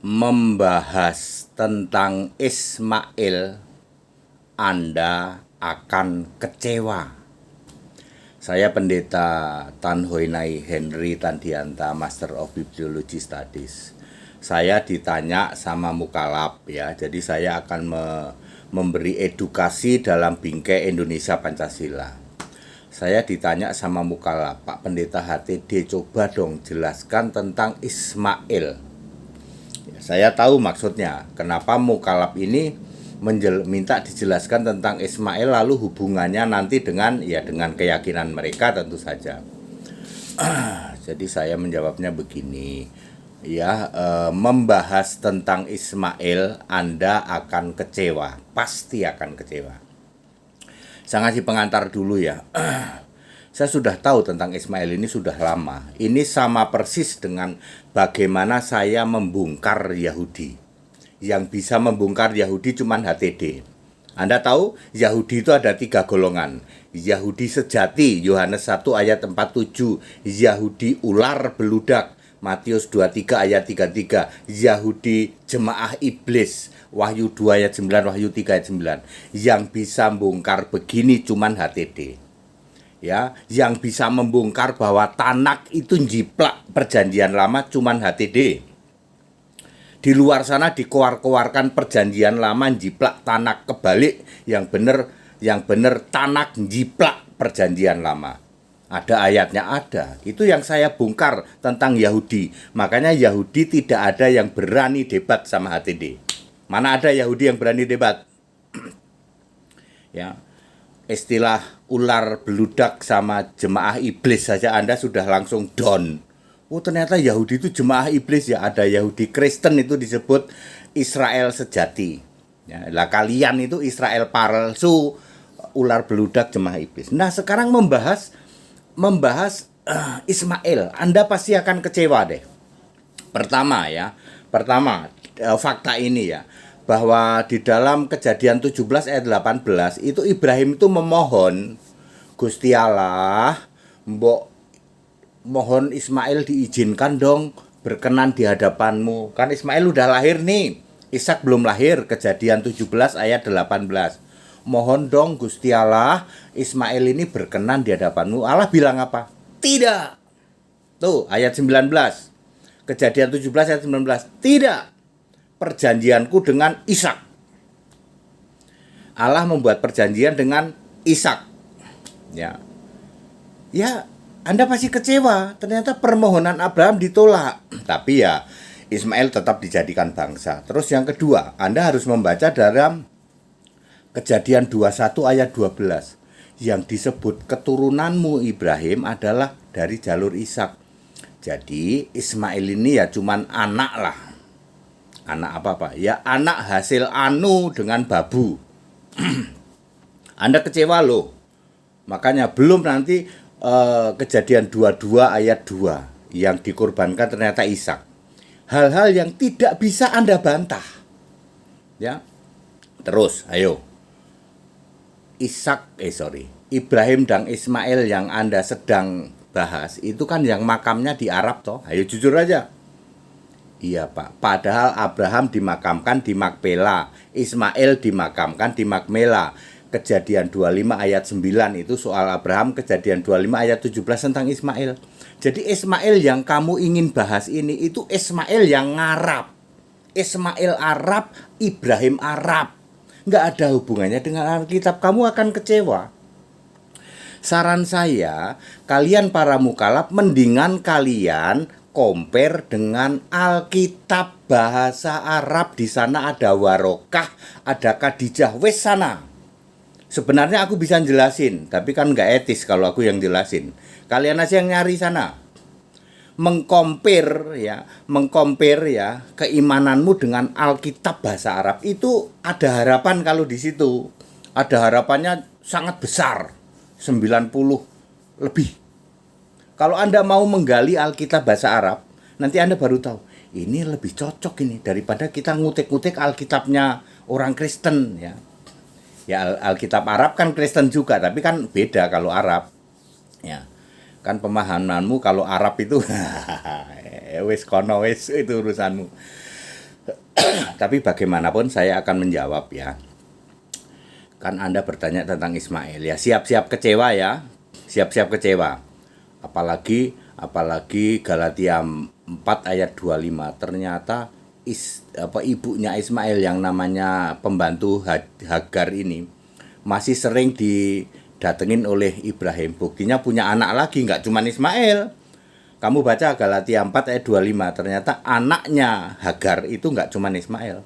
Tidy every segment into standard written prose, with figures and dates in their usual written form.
membahas tentang Ismail, Anda akan kecewa. Saya Pendeta Tan Hoinai Henry Tandianta, Master of Bibliology Studies. Saya ditanya sama Mukalap ya, jadi saya akan memberi edukasi dalam bingkai Indonesia Pancasila. Saya ditanya sama Mukalap, Pak Pendeta HTD, coba dong jelaskan tentang Ismail. Ya, saya tahu maksudnya, kenapa Mukalap ini minta dijelaskan tentang Ismail, lalu hubungannya nanti dengan keyakinan mereka tentu saja. Jadi saya menjawabnya begini, membahas tentang Ismail Anda akan kecewa, pasti akan kecewa. Saya ngasih pengantar dulu ya. Saya sudah tahu tentang Ismail ini sudah lama. Ini sama persis dengan bagaimana saya membongkar Yahudi. Yang bisa membongkar Yahudi cuman HTD. Anda tahu Yahudi itu ada 3 golongan. Yahudi sejati, Yohanes 1 ayat 47. Yahudi ular beludak, Matius 23 ayat 33. Yahudi jemaah iblis, Wahyu 2 ayat 9, Wahyu 3 ayat 9. Yang bisa membongkar begini cuman HTD. Ya, yang bisa membongkar bahwa Tanak itu njiplak perjanjian lama cuman HTD. Di luar sana dikoar-koarkan perjanjian lama njiplak Tanak, kebalik yang benar Tanak njiplak perjanjian lama. Ada ayatnya, ada. Itu yang saya bongkar tentang Yahudi. Makanya Yahudi tidak ada yang berani debat sama HTD. Mana ada Yahudi yang berani debat? Ya. Istilah ular beludak sama jemaah iblis saja Anda sudah langsung down. Oh, ternyata Yahudi itu jemaah iblis ya. Ada Yahudi Kristen itu disebut Israel sejati. Ya, lah kalian itu Israel palsu, ular beludak jemaah iblis. Nah, sekarang membahas Ismail, Anda pasti akan kecewa deh. Pertama fakta ini ya, bahwa di dalam Kejadian 17 ayat 18 itu Ibrahim itu memohon, Gusti Allah, mohon Ismail diizinkan dong berkenan di hadapanmu. Kan Ismail udah lahir nih, Ishak belum lahir. Kejadian 17 ayat 18. Mohon dong Gusti Allah, Ismail ini berkenan di hadapanmu. Allah bilang apa? Tidak. Tuh ayat 19. Kejadian 17 ayat 19. Tidak. Perjanjianku dengan Ishak. Allah membuat perjanjian dengan Ishak. Ya, Anda pasti kecewa. Ternyata permohonan Abraham ditolak. Tapi ya, Ismail tetap dijadikan bangsa. Terus yang kedua, Anda harus membaca dalam Kejadian 21 ayat 12. Yang disebut keturunanmu Ibrahim adalah dari jalur Ishak. Jadi Ismail ini ya cuman anak lah. Anak apa? Ya anak hasil anu dengan babu. Anda kecewa loh. Makanya belum nanti Kejadian 22 ayat 2 yang dikorbankan ternyata Ishak. Hal-hal yang tidak bisa Anda bantah. Ya. Terus, ayo. Ibrahim dan Ismail yang Anda sedang bahas itu kan yang makamnya di Arab toh. Ayo jujur aja. Iya Pak, padahal Abraham dimakamkan di Makpela, Ismail dimakamkan di Makmela. Kejadian 25 ayat 9 itu soal Abraham, Kejadian 25 ayat 17 tentang Ismail. Jadi Ismail yang kamu ingin bahas ini itu Ismail yang Arab. Ismail Arab, Ibrahim Arab. Nggak ada hubungannya dengan Alkitab, kamu akan kecewa. Saran saya, kalian para mukalaf mendingan kalian compare dengan Alkitab bahasa Arab. Di sana ada Warokah, ada Khadijah, wes sana. Sebenarnya aku bisa jelasin, tapi kan nggak etis kalau aku yang jelasin. Kalian aja yang nyari sana. Mengkompar keimananmu dengan Alkitab bahasa Arab itu ada harapan. Kalau di situ ada harapannya sangat besar, 90 lebih. Kalau Anda mau menggali Alkitab bahasa Arab, nanti Anda baru tahu ini lebih cocok ini daripada kita ngutik-ngutik Alkitabnya orang Kristen ya. Ya Alkitab Arab kan Kristen juga, tapi kan beda kalau Arab. Ya. Kan pemahamanmu kalau Arab itu wis kono wis itu urusanmu. Tapi bagaimanapun saya akan menjawab ya. Kan Anda bertanya tentang Ismail ya, siap-siap kecewa ya. Siap-siap kecewa. Apalagi Galatia 4 ayat 25 ternyata ibunya Ismail yang namanya pembantu Hagar ini masih sering didatengin oleh Ibrahim. Buktinya punya anak lagi, nggak cuma Ismail. Kamu baca Galatia 4 ayat 25, ternyata anaknya Hagar itu nggak cuma Ismail.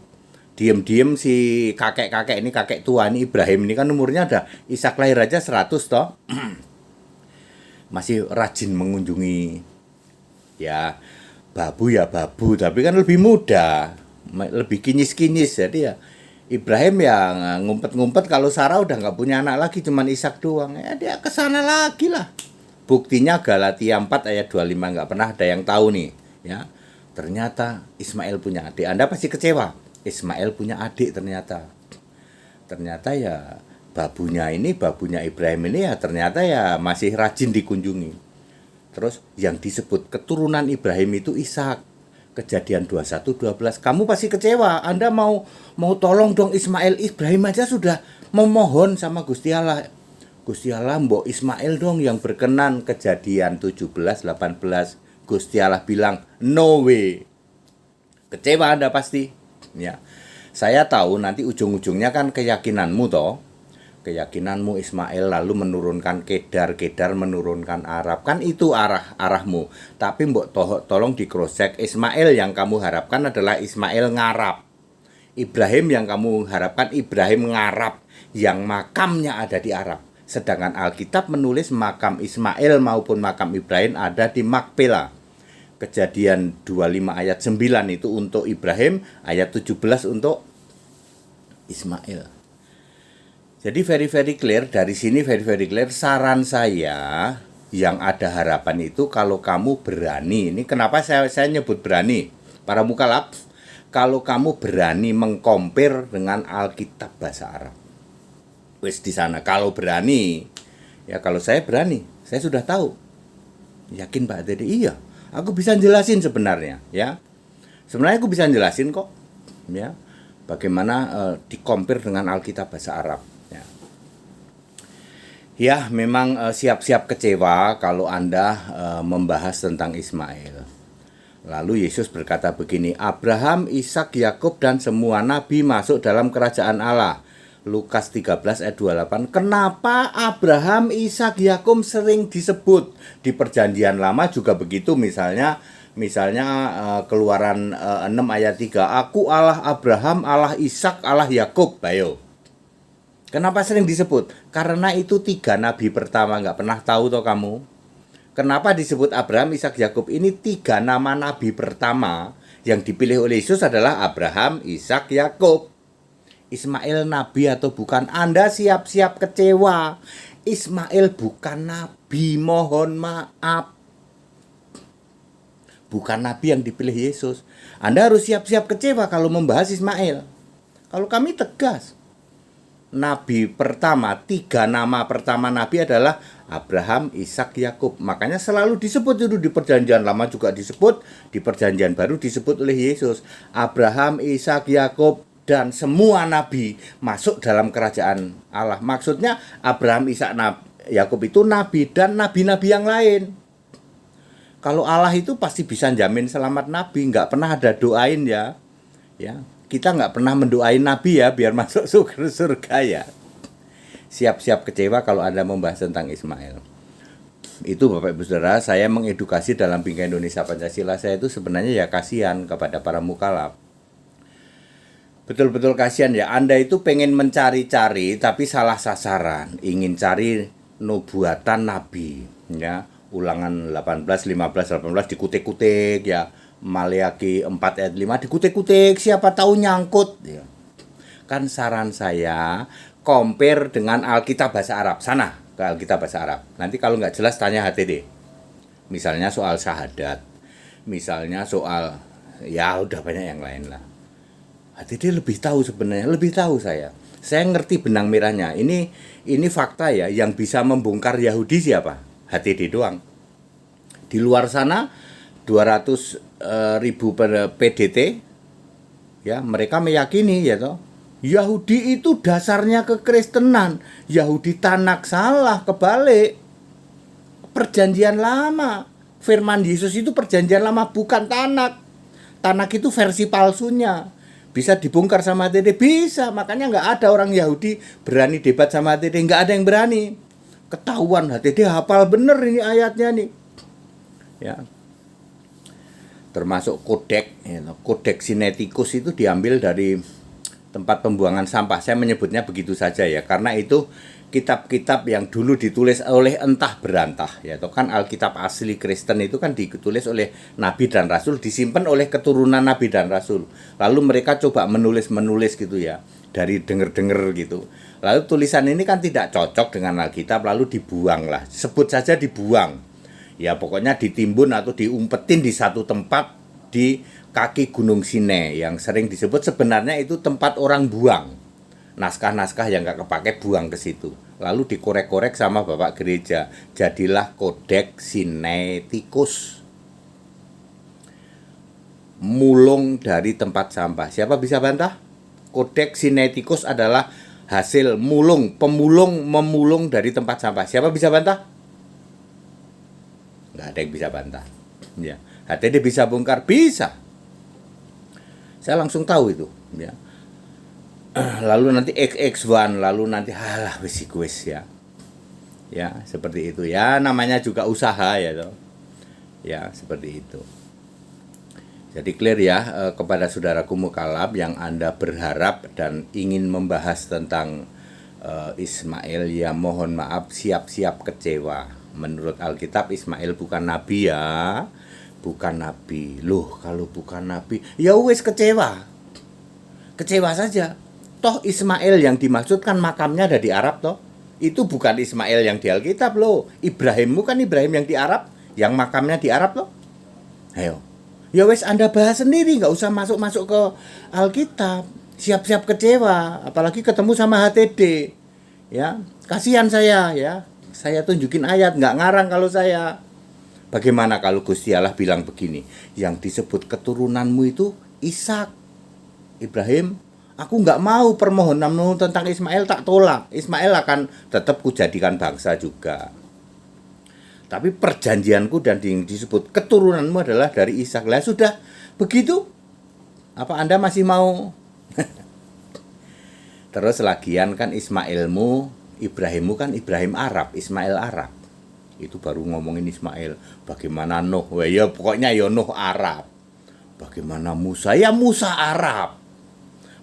Diem-diem si kakek-kakek ini, kakek tua ini Ibrahim ini kan umurnya ada, Ishak lahir aja 100 toh. Masih rajin mengunjungi ya babu, tapi kan lebih muda, lebih kinyis-kinyis. Jadi ya Ibrahim yang ngumpet-ngumpet kalau Sarah udah nggak punya anak lagi, cuman Ishak doang. Ya dia kesana lagi lah. Buktinya Galatia 4 ayat 25, nggak pernah ada yang tahu nih ya. Ternyata Ismail punya adik. Anda pasti kecewa. Ismail punya adik ternyata. Ternyata ya babunya Ibrahim ini ya ternyata ya masih rajin dikunjungi. Terus yang disebut keturunan Ibrahim itu Ishak. Kejadian 21:12. Kamu pasti kecewa. Anda mau tolong dong Ismail. Ibrahim aja sudah memohon sama Gusti Allah. Gusti Allah mbok Ismail dong yang berkenan. Kejadian 17:18. Gusti Allah bilang no way. Kecewa Anda pasti ya. Saya tahu nanti ujung-ujungnya kan keyakinanmu toh. Keyakinanmu Ismail lalu menurunkan Kedar menurunkan Arab. Kan itu arahmu. Tapi mbok tolong di cross check. Ismail yang kamu harapkan adalah Ismail ngarab. Ibrahim yang kamu harapkan Ibrahim ngarab yang makamnya ada di Arab. Sedangkan Alkitab menulis makam Ismail maupun makam Ibrahim ada di Makpela. Kejadian 25 ayat 9 itu untuk Ibrahim, ayat 17 untuk Ismail. Jadi very clear, dari sini very clear. Saran saya yang ada harapan itu kalau kamu berani. Ini kenapa saya nyebut berani? Para mukalaf, kalau kamu berani mengkompar dengan Alkitab bahasa Arab. Wes di sana kalau berani. Ya kalau saya berani, saya sudah tahu. Yakin Pak Dede? Iya, aku bisa jelasin sebenarnya ya. Sebenarnya aku bisa jelasin kok ya. Bagaimana dikompar dengan Alkitab bahasa Arab. Ya, memang siap-siap kecewa kalau Anda membahas tentang Ismail. Lalu Yesus berkata begini, Abraham, Ishak, Yakub dan semua nabi masuk dalam kerajaan Allah. Lukas 13 ayat 28. Kenapa Abraham, Ishak, Yakub sering disebut? Di perjanjian lama juga begitu, misalnya Keluaran 6 ayat 3. Aku Allah Abraham, Allah Ishak, Allah Yakub. Ayo. Kenapa sering disebut? Karena itu 3 nabi pertama, nggak pernah tahu toh kamu. Kenapa disebut Abraham, Ishak, Yakub? Ini 3 nama nabi pertama yang dipilih oleh Yesus adalah Abraham, Ishak, Yakub. Ismail nabi atau bukan? Anda siap-siap kecewa. Ismail bukan nabi, mohon maaf. Bukan nabi yang dipilih Yesus. Anda harus siap-siap kecewa kalau membahas Ismail. Kalau kami tegas. Nabi pertama, 3 nama pertama nabi adalah Abraham, Ishak, Yakub. Makanya selalu disebut itu di perjanjian lama juga disebut, di perjanjian baru disebut oleh Yesus. Abraham, Ishak, Yakub dan semua nabi masuk dalam kerajaan Allah. Maksudnya Abraham, Ishak, Yakub itu nabi dan nabi-nabi yang lain. Kalau Allah itu pasti bisa jamin selamat nabi, nggak pernah ada doain ya. Ya. Kita nggak pernah mendoain Nabi ya biar masuk surga ya. Siap-siap kecewa kalau Anda membahas tentang Ismail. Itu Bapak Ibu Saudara, saya mengedukasi dalam Bingkai Indonesia Pancasila. Saya itu sebenarnya ya kasihan kepada para mukalaf. Betul-betul kasihan ya. Anda itu pengen mencari-cari tapi salah sasaran. Ingin cari nubuatan Nabi ya. Ulangan 18, 15, 18 dikutik-kutik ya. Maleakhi 4 ayat 5 dikutik-kutik, siapa tahu nyangkut ya. Kan saran saya compare dengan Alkitab bahasa Arab. Sana ke Alkitab bahasa Arab. Nanti kalau nggak jelas tanya HTD. Misalnya soal syahadat, misalnya soal ya udah banyak yang lain lah. HTD lebih tahu sebenarnya, lebih tahu saya. Saya ngerti benang merahnya. Ini fakta ya, yang bisa membongkar Yahudi siapa? HTD doang. Di luar sana 200.000 PDT Ya, mereka meyakini ya toh, Yahudi itu dasarnya kekristenan. Yahudi Tanak, salah, kebalik. Perjanjian lama. Firman Yesus itu perjanjian lama, bukan Tanak. Tanak itu versi palsunya. Bisa dibongkar sama HTD? Bisa. Makanya nggak ada orang Yahudi berani debat sama HTD. Nggak ada yang berani. Ketahuan HTD hafal bener ini ayatnya nih. Ya. Termasuk kodek, kodek Sinaiticus itu diambil dari tempat pembuangan sampah. Saya menyebutnya begitu saja ya, karena itu kitab-kitab yang dulu ditulis oleh entah berantah ya. Itu kan Alkitab asli Kristen itu kan ditulis oleh nabi dan rasul, disimpan oleh keturunan nabi dan rasul. Lalu mereka coba menulis gitu ya, dari denger-denger gitu. Lalu tulisan ini kan tidak cocok dengan Alkitab, lalu dibuang lah. Sebut saja dibuang. Ya pokoknya ditimbun atau diumpetin di satu tempat di kaki Gunung Sinai yang sering disebut sebenarnya itu tempat orang buang. Naskah-naskah yang gak kepake buang ke situ. Lalu dikorek-korek sama Bapak Gereja. Jadilah Kodeks Sinaiticus. Mulung dari tempat sampah. Siapa bisa bantah? Kodeks Sinaiticus adalah hasil memulung dari tempat sampah. Siapa bisa bantah? Nggak ada yang bisa bantah. Ya, HTD bisa bongkar, bisa. Saya langsung tahu itu. Ya. Lalu nanti XX1, lalu nanti halah wis ya. Ya, seperti itu. Ya, namanya juga usaha ya toh. Ya, seperti itu. Jadi clear ya kepada saudaraku mukallaf yang Anda berharap dan ingin membahas tentang Ismail, ya mohon maaf, siap-siap kecewa. Menurut Alkitab Ismail bukan nabi ya. Bukan nabi. Loh, kalau bukan nabi, ya wis kecewa. Kecewa saja. Toh Ismail yang dimaksudkan makamnya ada di Arab toh. Itu bukan Ismail yang di Alkitab loh. Ibrahimmu kan Ibrahim yang di Arab, yang makamnya di Arab loh. Ayo. Ya wes Anda bahas sendiri, nggak usah masuk-masuk ke Alkitab. Siap-siap kecewa, apalagi ketemu sama HTD. Ya, kasihan saya ya. Saya tunjukin ayat, nggak ngarang kalau saya. Bagaimana kalau Gusti Allah bilang begini, yang disebut keturunanmu itu Ishak, Ibrahim. Aku nggak mau permohonanmu tentang Ismail, tak tolak. Ismail akan tetap kujadikan bangsa juga. Tapi perjanjianku dan yang disebut keturunanmu adalah dari Ishak. Lah sudah begitu? Apa Anda masih mau? Terus lagian kan Ismailmu, Ibrahimmu kan Ibrahim Arab, Ismail Arab. Itu baru ngomongin Ismail. Bagaimana Nuh? Wah ya pokoknya ya Nuh Arab. Bagaimana Musa? Ya Musa Arab.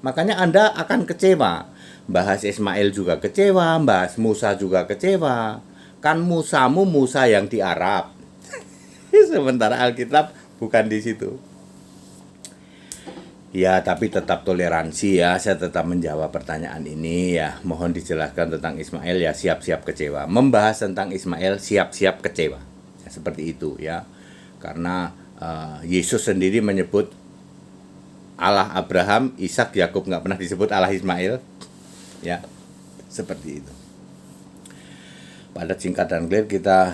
Makanya Anda akan kecewa. Bahas Ismail juga kecewa, bahas Musa juga kecewa. Kan Musamu Musa yang di Arab. Sementara Alkitab bukan di situ. Ya, tapi tetap toleransi ya. Saya tetap menjawab pertanyaan ini ya. Mohon dijelaskan tentang Ismail ya, siap-siap kecewa. Membahas tentang Ismail siap-siap kecewa. Ya, seperti itu ya. Karena Yesus sendiri menyebut Allah Abraham, Ishak, Yakub, nggak pernah disebut Allah Ismail. Ya, seperti itu. Padat, singkat dan clear, kita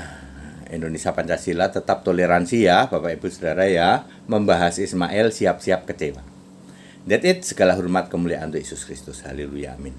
Indonesia Pancasila tetap toleransi ya, Bapak Ibu Saudara ya. Membahas Ismail siap-siap kecewa. That's it. Segala hormat kemuliaan untuk Yesus Kristus. Haleluya. Amin.